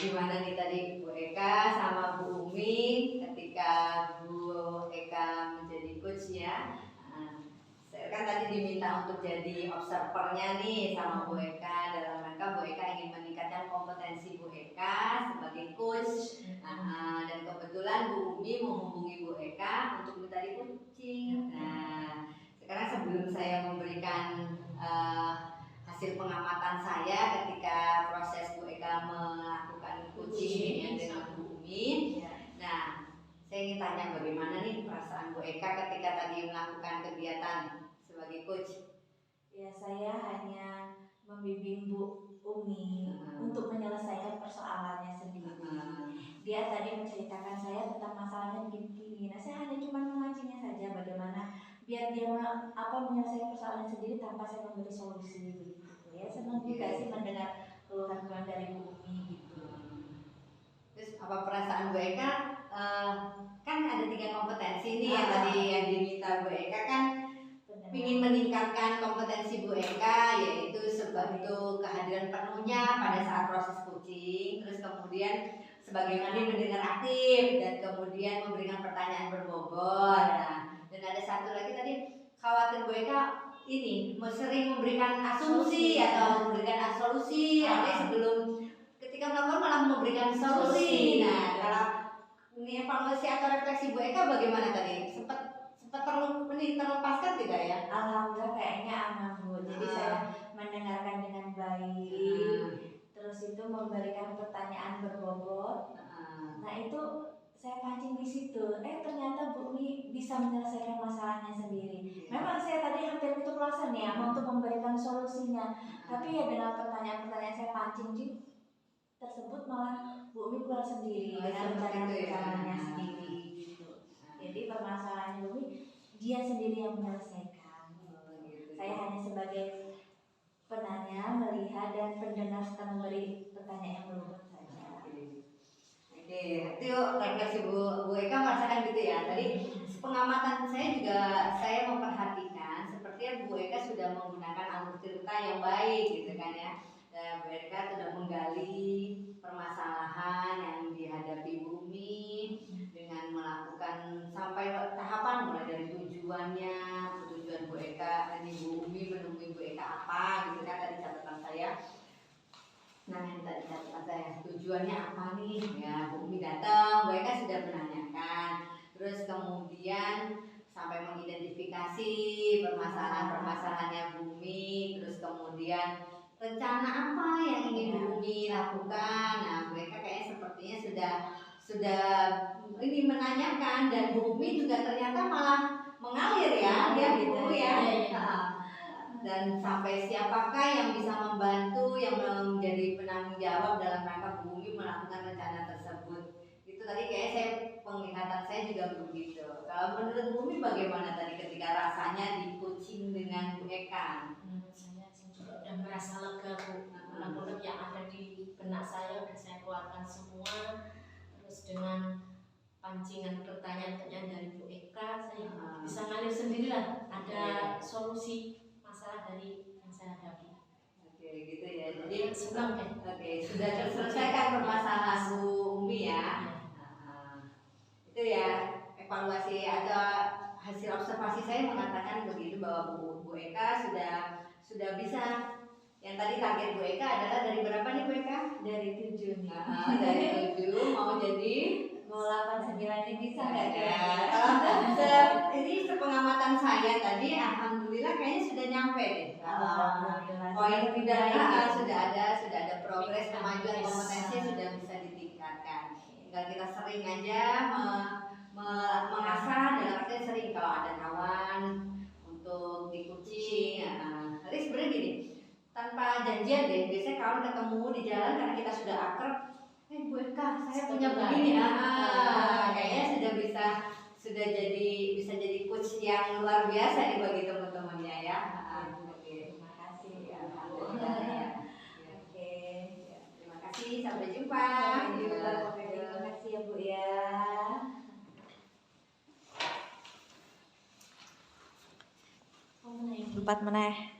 gimana nih tadi Bu Eka sama Bu Umi ketika Bu Eka menjadi coach ya. Saya kan tadi diminta untuk jadi observernya nih sama Bu Eka dalam rangka Bu Eka ingin meningkatkan kompetensi Bu Eka sebagai coach. Dan kebetulan Bu Umi menghubungi Bu Eka untuk minta di coaching. Nah, sekarang sebelum saya memberikan hasil pengamatan saya ketika proses Bu Eka melakukan coaching ya dengan Bu Umi. Nah, saya ingin tanya bagaimana nih perasaan Bu Eka ketika tadi melakukan kegiatan sebagai coach? Ya, saya hanya membimbing Bu Umi untuk menyelesaikan persoalannya sendiri. Dia tadi menceritakan saya tentang masalahnya begini. Nah, saya hanya cuma memancingnya saja bagaimana biar dia menyelesaikan persoalannya sendiri tanpa saya memberi solusi gitu. Ya, senang juga sih mendengar keluhan-keluhan dari Bu Umi gitu. Terus apa perasaan Bu Eka? Kan ada 3 kompetensi nih yang tadi yang diminta Bu Eka kan ingin meningkatkan kompetensi Bu Eka, yaitu sebentuk kehadiran penuhnya pada saat proses coaching, terus kemudian sebagaimana mendengar aktif dan kemudian memberikan pertanyaan berbobot. Nah, dan ada satu lagi tadi khawatir Bu Eka ini sering memberikan asumsi atau memberikan solusi, artinya sebelum ketika melakukan malah memberikan solusi. Nah, kalau ini evaluasi atau refleksi Bu Eka bagaimana tadi? Sempat terlepaskan tidak ya? Alhamdulillah kayaknya aman Bu. Jadi saya mendengarkan dengan baik. Terus itu memberikan pertanyaan berbobot. Nah, itu saya pancing di situ. Ternyata Bu Umi bisa menyelesaikan masalahnya sendiri. Memang saya tadi hampir putus asa nih ya untuk memberikan solusinya. Tapi ya dengan pertanyaan-pertanyaan saya pancing tersebut malah Bu Umi keluar sendiri dengan rencana-rencananya sendiri gitu. Jadi permasalahannya Bu Umi dia sendiri yang menyelesaikan. Saya hanya sebagai penanya, melihat dan pendengar serta memberi pertanyaan yang berbobot saja. Oke, itu refleksi Bu Eka merasakan gitu ya. Tadi pengamatan saya juga saya memperhatikan sepertinya Bu Eka sudah menggunakan alur cerita yang baik gitu kan ya. Dan Bu Eka sudah menggali permasalahan yang dihadapi Bu Umi dengan melakukan sampai tahapan mulai dari tujuan Bu Eka, ini Bu Umi menemui Bu Eka apa gitu kan tadi catatan saya. Nah, yang tadi catatan saya tujuannya apa nih ya, Bu Umi datang, Bu Eka sudah menanyakan, terus kemudian sampai mengidentifikasi permasalahan-permasalahannya Bu Umi, terus kemudian rencana apa yang ingin Bu Umi lakukan. Nah, Bu Eka kayaknya sepertinya sudah ini menanyakan, dan Bu Umi juga ternyata malah mengalir ya, dia gitu ya. Dan sampai siapakah yang bisa membantu, yang menjadi penanggung jawab dalam rangka Bu Umi melakukan rencana tersebut. Itu tadi kayaknya penglihatan saya juga begitu. Kalau menurut Bu Umi bagaimana tadi ketika rasanya di coaching dengan Bu Eka? Saya juga udah merasa lega Bu. Unek-unek yang ada di benak saya udah saya keluarkan semua. Terus dengan pancingan pertanyaan-pertanyaan dari Bu Eka, saya bisa ngalir sendiri lah. Ada solusi masalah dari yang saya hadapi. Oke, gitu ya. Jadi senang ya. Oke, sudah terselesaikan permasalahan Bu Umi ya. Itu ya evaluasi atau hasil observasi saya mengatakan begitu, bahwa Bu Eka sudah bisa. Yang tadi target Bu Eka adalah dari berapa nih Bu Eka? Dari 7 nih. Dari 7 mau jadi mau 8, 9 ini bisa nggak ya? Ini sepengamatan saya tadi, alhamdulillah kayaknya sudah nyampe deh. Poin sudah ada progres, kemajuan kompetensi sudah bisa ditingkatkan. Tinggal kita sering aja mengasah, dalam artian sering kalau ada kawan untuk di coaching. Tadi sebenarnya gini, tanpa janjian deh, biasanya kawan ketemu di jalan karena kita sudah akrab. Bu Eka, saya punya begini. Kayaknya sudah jadi coach yang luar biasa nih bagi teman-temannya ya. Oke, Terima kasih ya. Oke, terima kasih. Sampai jumpa. Terima kasih ya Bu ya. 4 menit.